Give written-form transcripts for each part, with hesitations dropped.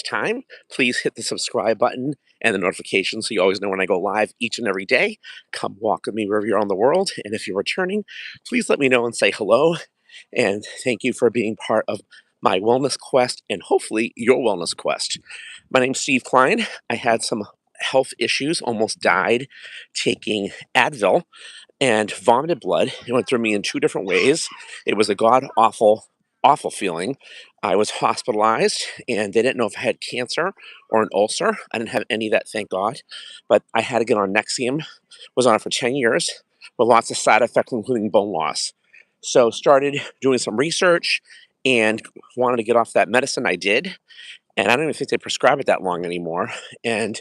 time, please hit the subscribe button and the notification so you always know when I go live each and every day. Come walk with me wherever you're on the world. And if you're returning, please let me know and say hello. And thank you for being part of my wellness quest and hopefully your wellness quest. My name's Steve Klein. I had some health issues, almost died taking Advil and vomited blood. It went through me in two different ways. It was a god awful, awful feeling. I was hospitalized and they didn't know if I had cancer or an ulcer. I didn't have any of that, thank God. But I had to get on Nexium, was on it for 10 years with lots of side effects, including bone loss. So started doing some research and wanted to get off that medicine. I did. And I don't even think they prescribe it that long anymore. And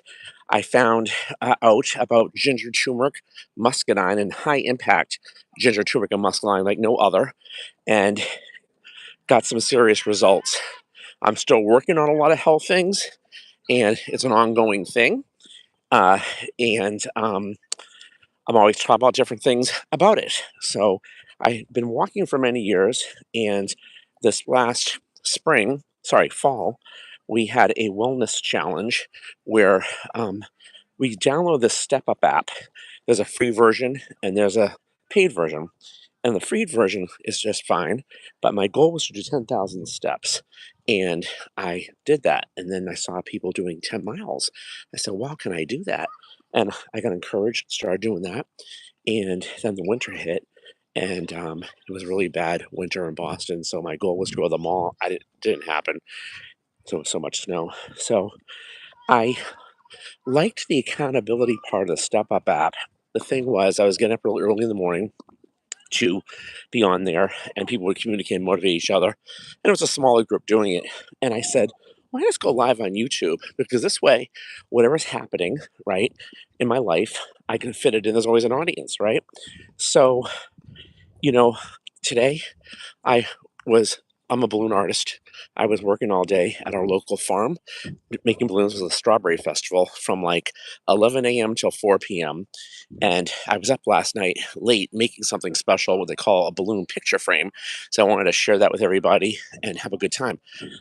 I found out about ginger turmeric, muscadine, and high impact ginger turmeric and muscadine like no other, and got some serious results. I'm still working on a lot of health things, and it's an ongoing thing. Uh, and I'm always talking about different things about it. So I've been walking for many years, and this last fall, we had a wellness challenge where we download this Step Up app. There's a free version and there's a paid version. And the free version is just fine, but my goal was to do 10,000 steps. And I did that. And then I saw people doing 10 miles. I said, wow, can I do that? And I got encouraged, started doing that. And then the winter hit, and it was a really bad winter in Boston. So my goal was to go to the mall. Didn't happen. So so much snow. So I liked the accountability part of the Step Up app. The thing was, I was getting up really early in the morning to be on there, and people would communicate and motivate each other. And it was a smaller group doing it. And I said, why not just go live on YouTube? Because this way, whatever's happening, right, in my life, I can fit it in. There's always an audience, right? So, you know, today I was, I'm a balloon artist. I was working all day at our local farm making balloons was a strawberry festival from like 11 a.m. till 4 p.m. And I was up last night late making something special, what they call a balloon picture frame. So I wanted to share that with everybody and have a good time.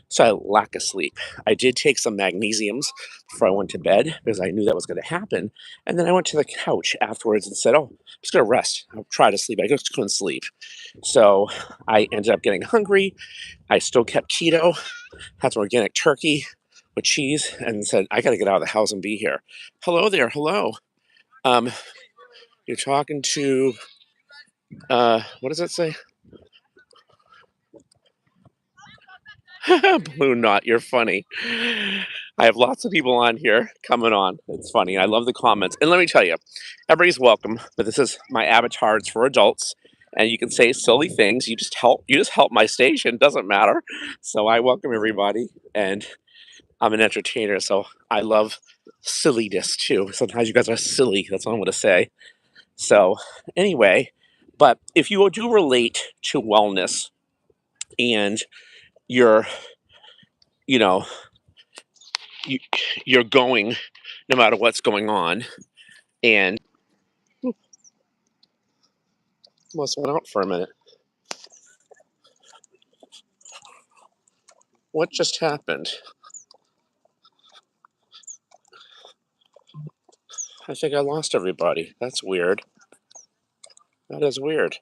So I lack of sleep. I did take some magnesiums before I went to bed because I knew that was going to happen. And then I went to the couch afterwards and said, oh, I'm just going to rest. I'll try to sleep. I just couldn't sleep. So I ended up getting hungry. I still kept keto, had some organic turkey with cheese, and said, I got to get out of the house and be here. Hello there. Hello. Um, you're talking to, what does it say? Balloon Knot, you're funny. I have lots of people on here coming on. It's funny. I love the comments. And let me tell you, everybody's welcome, but this is my avatar. It's for adults. And you can say silly things. You just help my station. Doesn't matter. So I welcome everybody. And I'm an entertainer, so I love silliness too. Sometimes you guys are silly. That's all I'm going to say. So, anyway, but if you do relate to wellness and you're, you know, you, you're going no matter what's going on, and almost went out for a minute. What just happened? I think I lost everybody. That's weird. That is weird.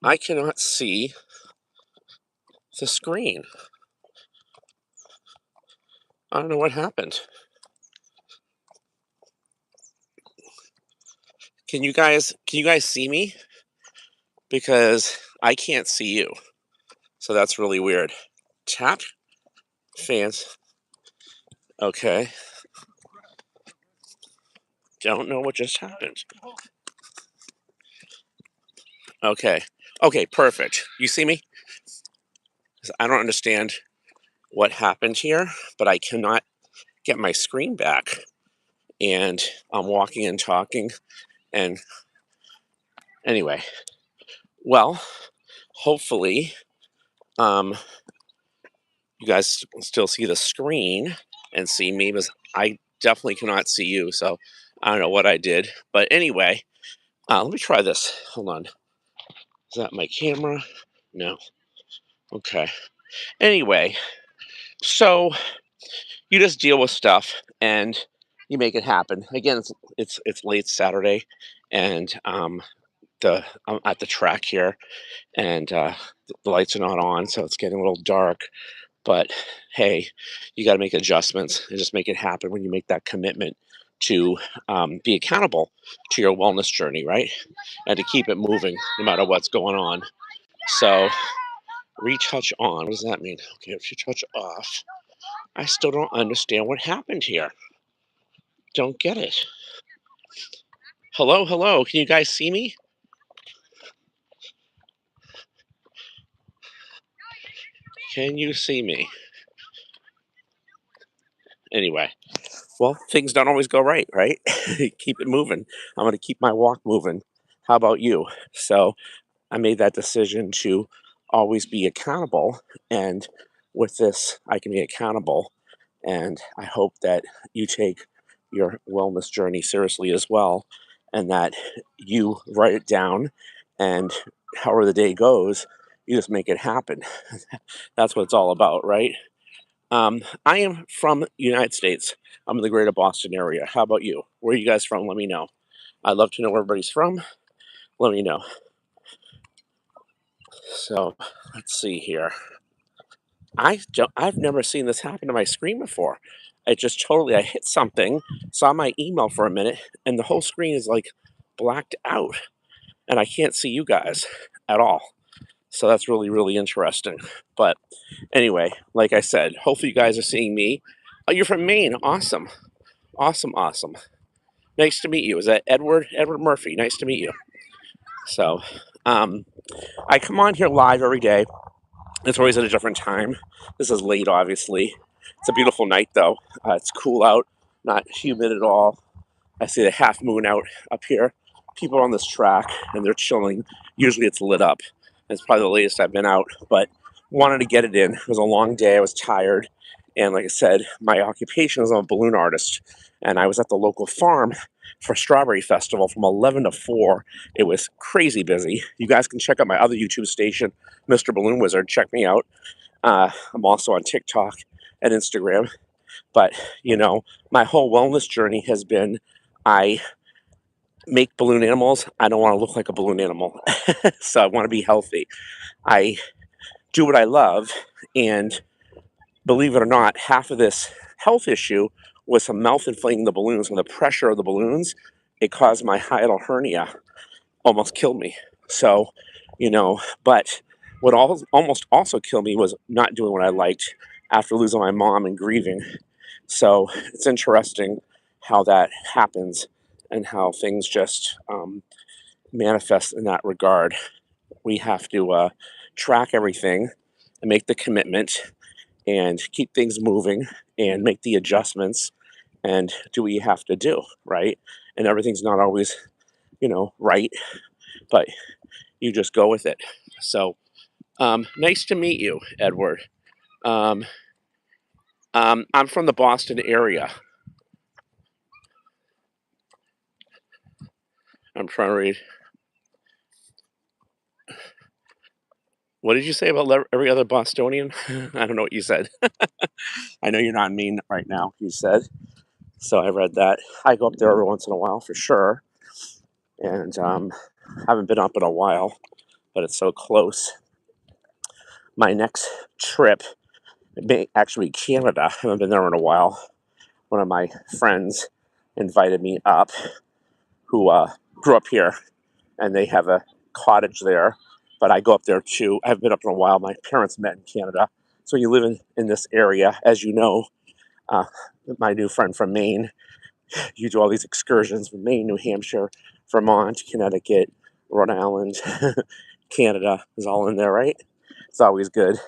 I cannot see the screen. I don't know what happened. Can you guys see me? Because I can't see you. So that's really weird. Tap fans. Okay. Don't know what just happened. Okay. Okay, perfect. You see me? 'Cause I don't understand what happened here, but I cannot get my screen back. And I'm walking and talking. And anyway, well, hopefully, um, you guys still see the screen and see me because I definitely cannot see you. So I don't know what I did. But anyway, let me try this. Hold on. Is that my camera? No. Okay. Anyway, so you just deal with stuff and you make it happen. Again, it's late Saturday, and I'm at the track here, and the lights are not on, so it's getting a little dark. But hey, you got to make adjustments and just make it happen when you make that commitment to be accountable to your wellness journey, right? And to keep it moving no matter what's going on. So, retouch on. What does that mean? Okay, if you touch off, I still don't understand what happened here. Don't get it. Hello, hello. Can you guys see me? Can you see me? Anyway, well, things don't always go right, right? Keep it moving. I'm going to keep my walk moving. How about you? So, I made that decision to always be accountable. And with this, I can be accountable. And I hope that you take your wellness journey seriously as well, and that you write it down. And however the day goes, you just make it happen. That's what it's all about, right? I am from the United States. I'm in the greater Boston area. How about you? Where are you guys from? Let me know. I'd love to know where everybody's from. Let me know. So let's see here. I've never seen this happen to my screen before. It just totally, I hit something, saw my email for a minute, and the whole screen is like blacked out, and I can't see you guys at all. So that's really, really interesting. But anyway, like I said, hopefully you guys are seeing me. Oh, you're from Maine. Awesome. Awesome, awesome. Nice to meet you. Is that Edward? Edward Murphy. Nice to meet you. So, um, I come on here live every day. It's always at a different time. This is late, obviously. It's a beautiful night, though. It's cool out, not humid at all. I see the half moon out up here. People are on this track and they're chilling. Usually it's lit up. It's probably the latest I've been out, but wanted to get it in. It was a long day. I was tired. And like I said, my occupation is I'm a balloon artist. And I was at the local farm for Strawberry Festival from 11 to 4. It was crazy busy. You guys can check out my other YouTube station, Mr. Balloon Wizard. Check me out. I'm also on TikTok and Instagram. But, my whole wellness journey has been I make balloon animals. I don't want to look like a balloon animal. So I want to be healthy. I do what I love. And believe it or not, half of this health issue was some mouth inflating the balloons. And the pressure of the balloons, it caused my hiatal hernia, almost killed me. So, but what almost also killed me was not doing what I liked after losing my mom and grieving. So it's interesting how that happens and how things just manifest in that regard. We have to track everything and make the commitment and keep things moving and make the adjustments and do what you have to do, right? And everything's not always, right, but you just go with it. So nice to meet you, Edward. Um, I'm from the Boston area. I'm trying to read. What did you say about every other Bostonian? I don't know what you said. I know you're not in Maine right now, you said. So I read that. I go up there every once in a while for sure. And haven't been up in a while, but it's so close. My next trip may actually be Canada. I haven't been there in a while. One of my friends invited me up who grew up here, and they have a cottage there. But I go up there too. I haven't been up in a while. My parents met in Canada. So you live in this area, as you know, uh, my new friend from Maine, you do all these excursions from Maine, New Hampshire, Vermont, Connecticut, Rhode Island, Canada is all in there, right? It's always good.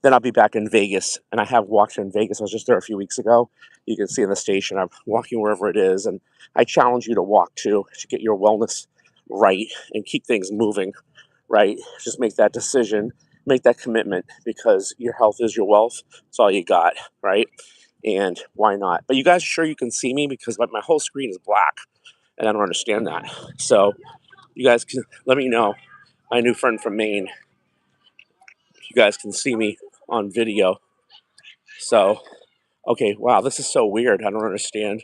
Then I'll be back in Vegas, and I have walked in Vegas. I was just there a few weeks ago. You can see in the station, I'm walking wherever it is, and I challenge you to walk too, to get your wellness right and keep things moving, right? Just make that decision, make that commitment, because your health is your wealth. It's all you got, right? And why not? But you guys sure you can see me, because my whole screen is black, and I don't understand that. So you guys can let me know my new friend from Maine. You guys can see me on video. So, okay, wow, this is so weird. I don't understand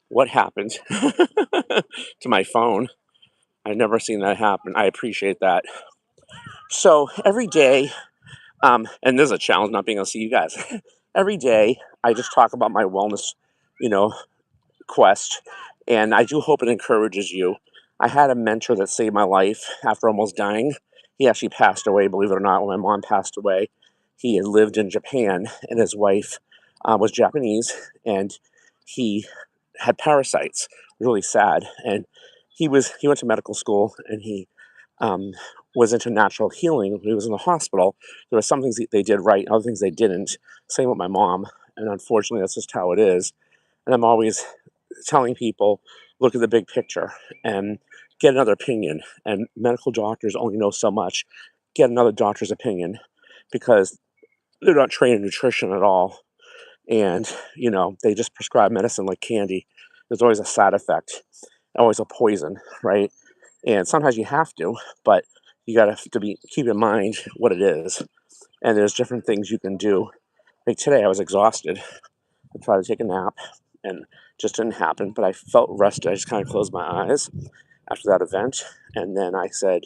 what happened to my phone. I've never seen that happen. I appreciate that. So every day, and this is a challenge not being able to see you guys. Every day, I just talk about my wellness, you know, quest, and I do hope it encourages you. I had a mentor that saved my life after almost dying. He actually passed away, believe it or not, when my mom passed away. He had lived in Japan, and his wife was Japanese, and he had parasites. Really sad. And he went to medical school, and he um, was into natural healing. When he was in the hospital, there were some things they did right, other things they didn't. Same with my mom, and unfortunately, that's just how it is. And I'm always telling people, look at the big picture and get another opinion. And medical doctors only know so much. Get another doctor's opinion because they're not trained in nutrition at all. And, they just prescribe medicine like candy. There's always a side effect, always a poison, right? And sometimes you have to, but you got to be keep in mind what it is. And there's different things you can do. Like today, I was exhausted. I tried to take a nap and just didn't happen, but I felt rested. I just kind of closed my eyes after that event. And then I said,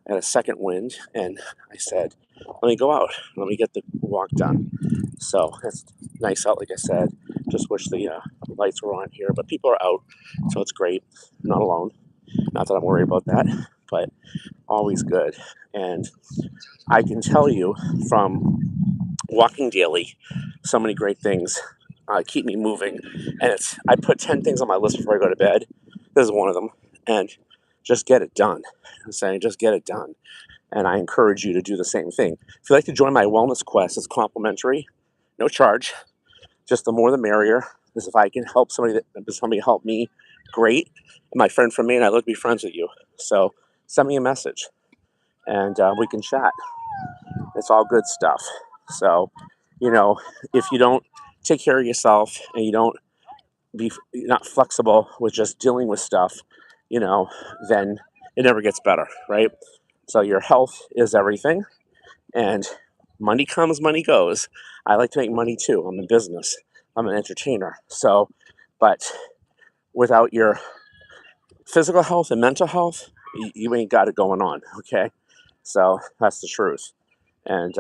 I had a second wind, and I said, let me go out. Let me get the walk done. So it's nice out, like I said. Just wish the lights were on here, but people are out, so it's great. I'm not alone. Not that I'm worried about that, but always good. And I can tell you from walking daily, so many great things keep me moving. And I put 10 things on my list before I go to bed. This is one of them. And just get it done. I'm saying just get it done. And I encourage you to do the same thing. If you'd like to join my wellness quest, it's complimentary, no charge. Just the more the merrier. Because if I can help somebody help me, great. And my friend from Maine, I'd love to be friends with you. So send me a message and we can chat. It's all good stuff. So, you know, if you don't take care of yourself and you don't you're not flexible with just dealing with stuff, then it never gets better, right? So your health is everything, and money comes, money goes. I like to make money too. I'm in business. I'm an entertainer. So, but without your physical health and mental health, you ain't got it going on. Okay, so that's the truth. And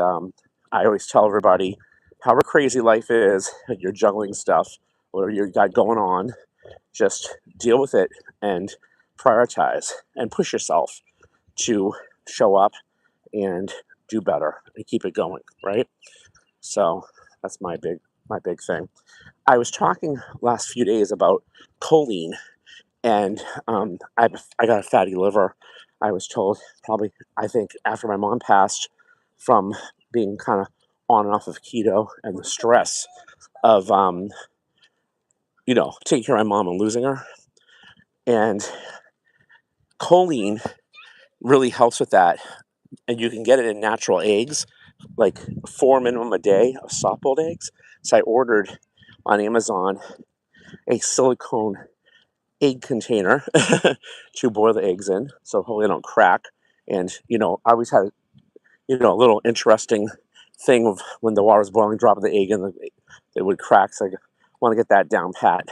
I always tell everybody, however crazy life is, you're juggling stuff, or you got going on, just deal with it and prioritize and push yourself to show up and do better and keep it going, right? So that's my big thing. I was talking last few days about choline, and I got a fatty liver. I was told probably I think after my mom passed from being kind of on and off of keto and the stress of taking care of my mom and losing her. And choline really helps with that. And you can get it in natural eggs, like 4 minimum a day of soft boiled eggs. So I ordered on Amazon a silicone egg container to boil the eggs in, so hopefully they don't crack. And I always had a little interesting thing of when the water was boiling, dropping the egg in, it would crack. So I want to get that down pat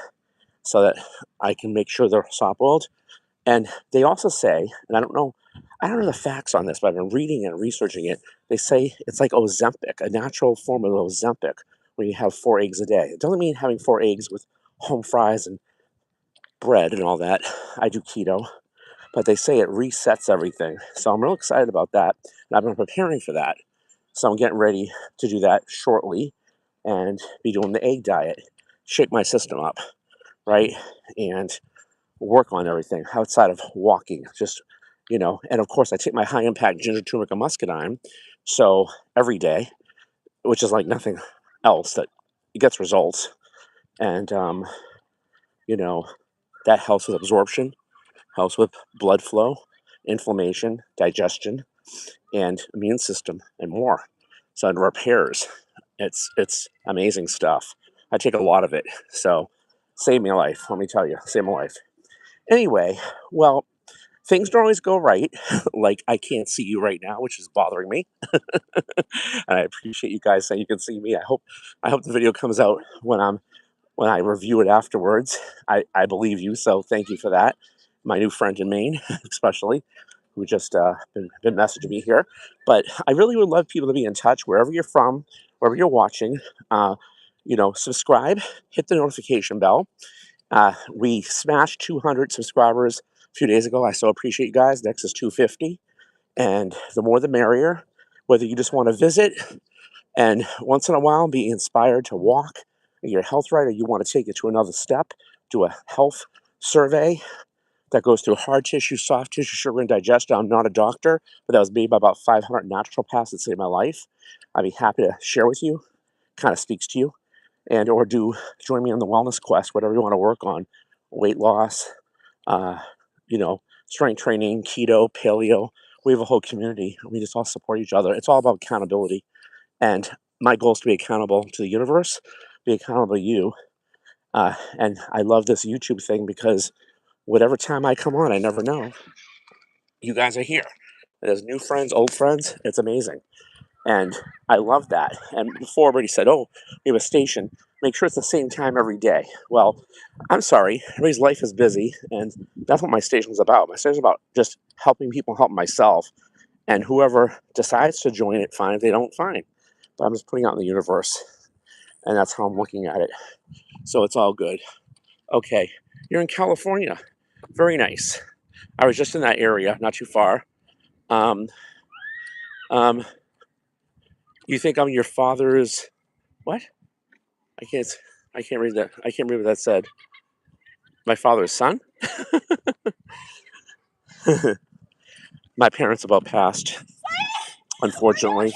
so that I can make sure they're soft boiled. And they also say, and I don't know the facts on this, but I've been reading and researching it. They say it's like Ozempic, a natural form of Ozempic, when you have 4 eggs a day. It doesn't mean having 4 eggs with home fries and bread and all that. I do keto, but they say it resets everything. So I'm real excited about that. And I've been preparing for that. So I'm getting ready to do that shortly and be doing the egg diet, shake my system up, right? And work on everything outside of walking. And of course, I take my high impact ginger, turmeric, and muscadine. So every day, which is like nothing else, that it gets results. And, you know, that helps with absorption, helps with blood flow, inflammation, digestion, and immune system, and more. So it repairs. It's amazing stuff. I take a lot of it. So saved me a life. Let me tell you, saved my life. Anyway, well, things don't always go right. Like I can't see you right now, which is bothering me. And I appreciate you guys saying you can see me. I hope the video comes out when I review it afterwards. I believe you, so thank you for that. My new friend in Maine, especially, who just been messaging me here. But I really would love people to be in touch wherever you're from, wherever you're watching. Uh, Subscribe, hit the notification bell. We smashed 200 subscribers a few days ago. I so appreciate you guys. Next is 250, and the more the merrier. Whether you just want to visit and once in a while be inspired to walk and get your health right, or you want to take it to another step, do a health survey that goes through hard tissue, soft tissue, sugar, and digestion. I'm not a doctor, but that was made by about 500 naturopaths that saved my life. I'd be happy to share with you. Kind of speaks to you, and or do join me on the wellness quest, whatever you want to work on, weight loss, uh, strength training, keto, paleo. We have a whole community. We just all support each other. It's all about accountability. And my goal is to be accountable to the universe, be accountable to you. And I love this YouTube thing because whatever time I come on, I never know. You guys are here. And as new friends, old friends, it's amazing. And I love that. And before everybody said, oh, we have a station, make sure it's the same time every day. Well, I'm sorry, everybody's life is busy, and that's what my station's about. My station's about just helping people help myself. And whoever decides to join it, fine. If they don't, fine. But I'm just putting out in the universe, and that's how I'm looking at it. So it's all good. Okay, you're in California. Very nice. I was just in that area, not too far. Um, um, you think I'm your father's what? I can't. I can't read that. I can't read what that said. My father's son. My parents about passed, unfortunately.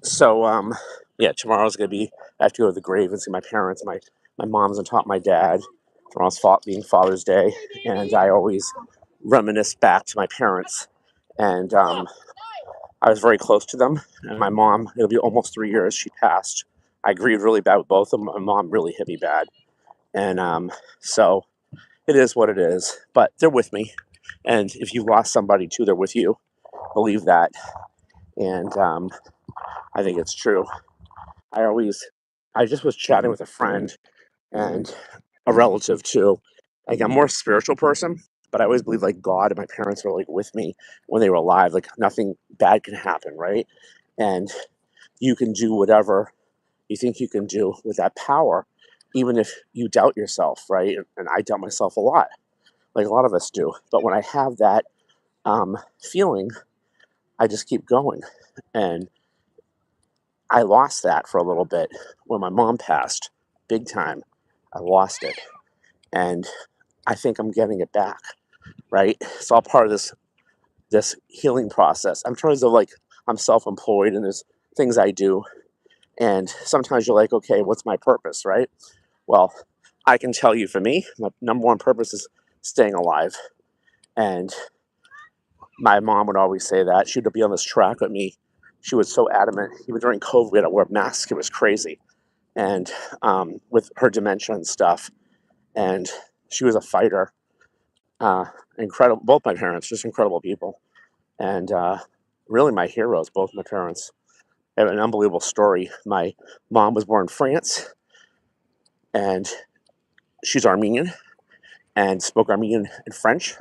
So yeah, tomorrow's gonna be. I have to go to the grave and see my parents. My mom's on top of my dad. Tomorrow's being Father's Day, and I always reminisce back to my parents. And I was very close to them. And my mom, it'll be almost 3 years she passed. I grieved really bad with both of them. My mom really hit me bad, and so it is what it is. But they're with me, and if you lost somebody too, they're with you. Believe that, and I think it's true. I just was chatting with a friend and a relative too. Like I'm more a spiritual person, but I always believe like God and my parents were like with me when they were alive. Like nothing bad can happen, right? And you can do whatever you think you can do with that power, even if you doubt yourself, right? And I doubt myself a lot, like a lot of us do. But when I have that feeling, I just keep going. And I lost that for a little bit when my mom passed, big time. I lost it. And I think I'm getting it back, right? It's all part of this healing process. I'm trying to like I'm self-employed and there's things I do. And sometimes you're like, okay, what's my purpose, right? Well, I can tell you for me, my number one purpose is staying alive. And my mom would always say that. She would be on this track with me. She was so adamant. Even during COVID, we had to wear masks. It was crazy. And with her dementia and stuff. And she was a fighter. Uh, Incredible. Both my parents, just incredible people. And really my heroes, both my parents. They have an unbelievable story. My mom was born in France, and she's Armenian and spoke Armenian and French.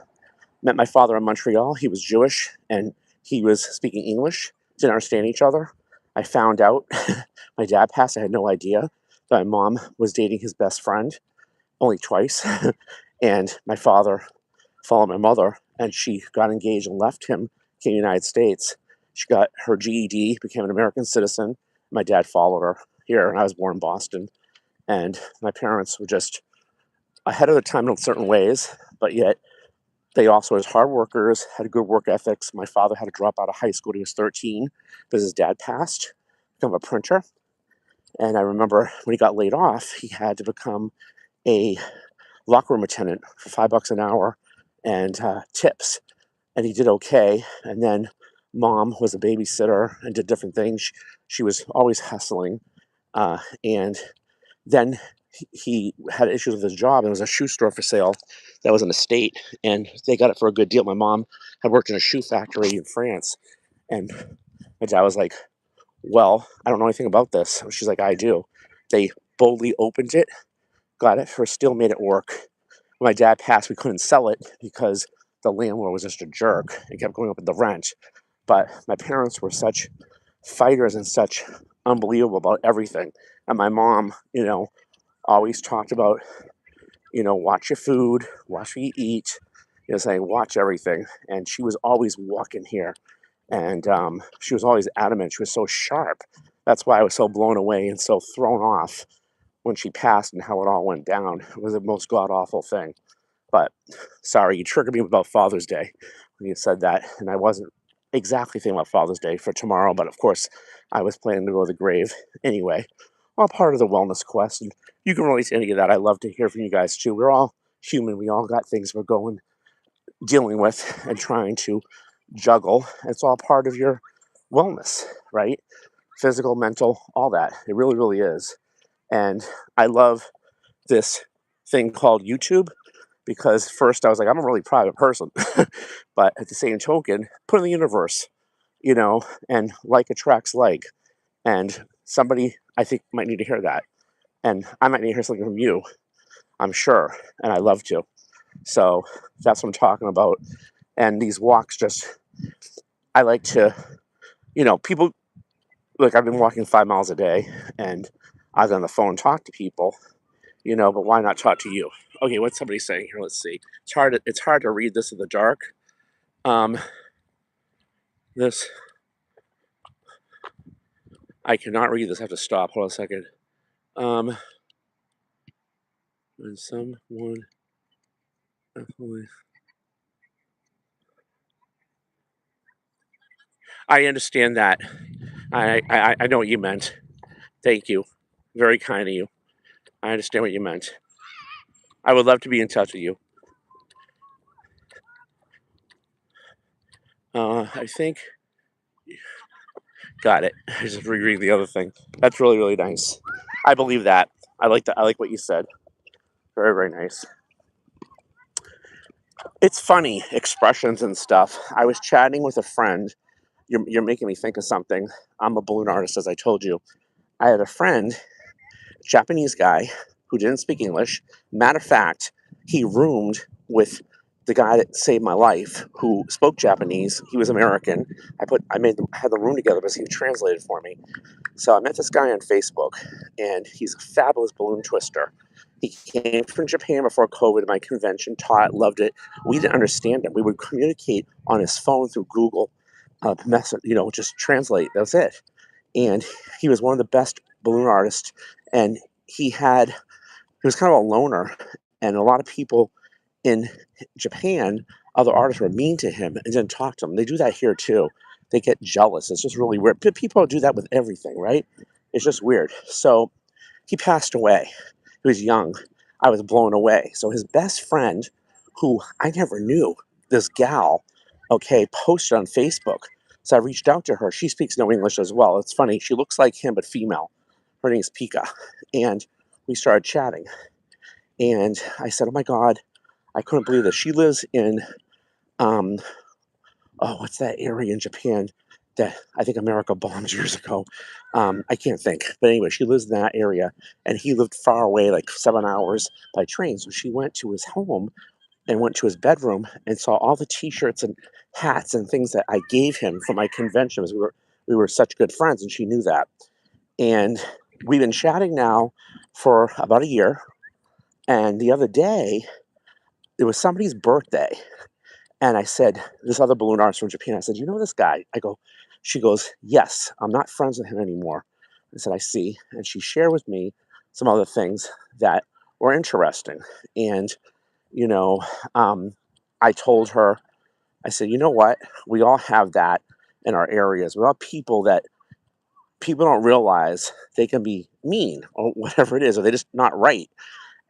Met my father in Montreal. He was Jewish, and he was speaking English. Didn't understand each other. I found out my dad passed. I had no idea that my mom was dating his best friend only twice. And my father followed my mother, and she got engaged and left him, came to the United States. She got her GED, became an American citizen. My dad followed her here, and I was born in Boston. And my parents were just ahead of their time in certain ways, but yet they also, as hard workers, had good work ethics. My father had to drop out of high school when he was 13 because his dad passed, become a printer. And I remember when he got laid off, he had to become a locker room attendant for $5 an hour and tips. And he did okay. And then mom was a babysitter and did different things. She was always hustling. And then he had issues with his job. There was a shoe store for sale that was in the state, and they got it for a good deal. My mom had worked in a shoe factory in France, and my dad was like, well, I don't know anything about this. She's like, I do. They boldly opened it, got it for a steal, made it work. When my dad passed, we couldn't sell it because the landlord was just a jerk and kept going up with the rent. But my parents were such fighters and such unbelievable about everything. And my mom, always talked about, watch your food, watch what you eat, saying watch everything. And she was always walking here, and she was always adamant. She was so sharp. That's why I was so blown away and so thrown off when she passed and how it all went down. It was the most god awful thing. But sorry, you triggered me about Father's Day when you said that, and I wasn't exactly thinking about Father's Day for tomorrow, but of course I was planning to go to the grave anyway. All part of the wellness quest, and you can relate to any of that. I love to hear from you guys too. We're all human. We all got things we're dealing with and trying to juggle. It's all part of your wellness, right? Physical, mental, all that. It really, really is. And I love this thing called YouTube because first I was like, I'm a really private person. But at the same token, put in the universe, and like attracts like. And somebody I think might need to hear that. And I might need to hear something from you, I'm sure. And I love to. So that's what I'm talking about. And these walks I like to, people, look, I've been walking 5 miles a day and I've on the phone talk to people, but why not talk to you? Okay, what's somebody saying here? Let's see. It's hard to read this in the dark. Um, this, I cannot read this. I have to stop. Hold on a second. When someone, I understand that. I know what you meant. Thank you. Very kind of you. I understand what you meant. I would love to be in touch with you. I think got it. I just rereading the other thing. That's really, really nice. I believe that. I like that. I like what you said. Very, very nice. It's funny expressions and stuff. I was chatting with a friend. You're making me think of something. I'm a balloon artist, as I told you. I had a friend, Japanese guy, who didn't speak English. Matter of fact, he roomed with the guy that saved my life, who spoke Japanese. He was American. Had the room together because he translated for me. So I met this guy on Facebook, and he's a fabulous balloon twister. He came from Japan before COVID, my convention, taught, loved it. We didn't understand him. We would communicate on his phone through Google, just translate. That's it. And he was one of the best balloon artists, and he was kind of a loner, and a lot of people in Japan, other artists were mean to him and didn't talk to him. They do that here too. They get jealous. It's just really weird. People do that with everything, right? It's just weird. So he passed away. He was young. I was blown away. So his best friend, who I never knew, this gal, okay, posted on Facebook. So I reached out to her. She speaks no English as well. It's funny. She looks like him, but female. Her name is Pika. And we started chatting. And I said, oh my God, I couldn't believe this. She lives in, what's that area in Japan that I think America bombed years ago? I can't think. But anyway, she lives in that area. And he lived far away, like 7 hours by train. So she went to his home and went to his bedroom and saw all the T-shirts and hats and things that I gave him for my conventions. We were such good friends, and she knew that. And we've been chatting now for about a year. And the other day, it was somebody's birthday. And I said, this other balloon artist from Japan, I said, you know this guy? She goes, yes, I'm not friends with him anymore. I said, I see. And she shared with me some other things that were interesting. And, you know, I told her, I said, you know what? We all have that in our areas. We're all people that people don't realize they can be mean or whatever it is, or they're just not right.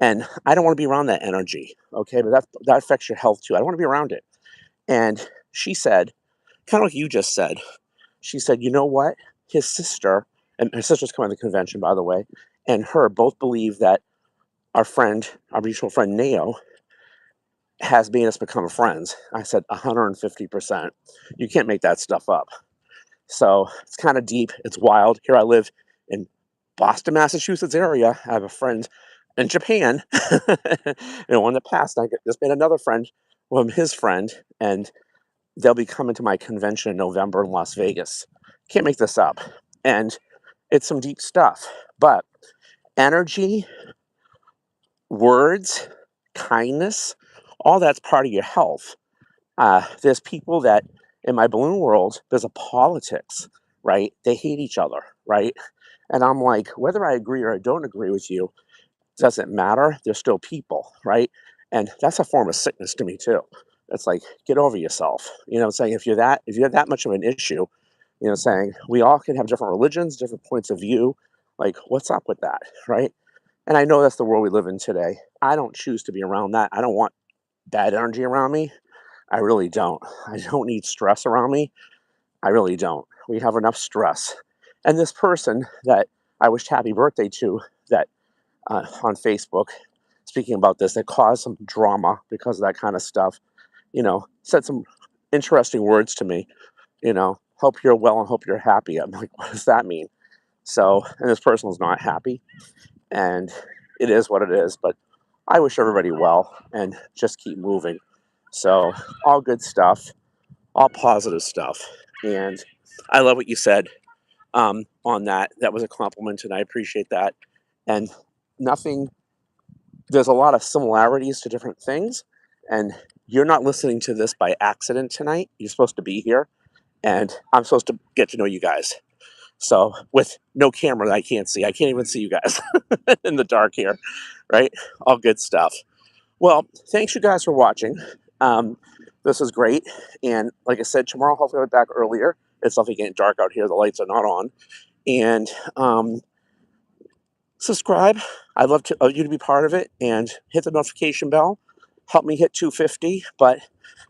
And I don't want to be around that energy. Okay. But that affects your health too. I don't want to be around it. And she said, kind of like you just said, she said, you know what? His sister, and her sister's coming to the convention, by the way, and her both believe that our mutual friend Neo, has made us become friends. I said 150%. You can't make that stuff up. So it's kind of deep. It's wild. Here I live in Boston, Massachusetts area. I have a friend in Japan. In the past, I just made another friend from his friend, and they'll be coming to my convention in November in Las Vegas. Can't make this up. And it's some deep stuff. But energy, words, kindness, all that's part of your health. There's people that in my balloon world, there's a politics, right? They hate each other, right? And I'm like, whether I agree or I don't agree with you doesn't matter. They're still people, right? And that's a form of sickness to me too. It's like, get over yourself. You know what I'm saying? If you're that much of an issue, saying we all can have different religions, different points of view. Like, what's up with that, right? And I know that's the world we live in today. I don't choose to be around that. I don't want bad energy around me. I really don't. I don't need stress around me. I really don't. We have enough stress. And this person that I wished happy birthday to, that on Facebook, speaking about this, that caused some drama because of that kind of stuff, said some interesting words to me, hope you're well and hope you're happy. I'm like, what does that mean? So, and this person was not happy, and it is what it is, but I wish everybody well and just keep moving. So, all good stuff, all positive stuff. And I love what you said on that. That was a compliment, and I appreciate that. And nothing, there's a lot of similarities to different things. And you're not listening to this by accident tonight. You're supposed to be here, and I'm supposed to get to know you guys. So, with no camera that I can't see, I can't even see you guys in the dark here, right? All good stuff. Well, thanks you guys for watching. This is great. And like I said, tomorrow, hopefully, I'll be back earlier. It's definitely getting dark out here. The lights are not on. And subscribe. I'd love you to be part of it, and hit the notification bell. Help me hit 250. But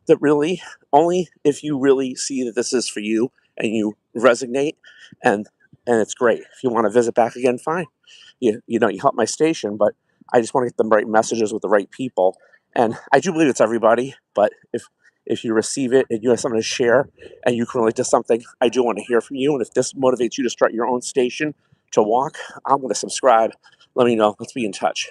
that really, only if you really see that this is for you and you resonate, and it's great. If you want to visit back again, fine. You help my station, but I just want to get the right messages with the right people. And I do believe it's everybody, but if you receive it and you have something to share and you can relate to something, I do want to hear from you. And if this motivates you to start your own station to walk, I'm going to subscribe. Let me know. Let's be in touch.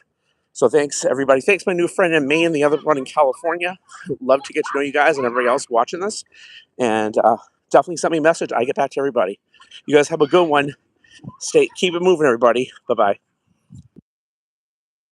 So thanks, everybody. Thanks, my new friend in Maine, the other one in California. Love to get to know you guys and everybody else watching this. And definitely send me a message. I get back to everybody. You guys have a good one. Keep it moving, everybody. Bye-bye.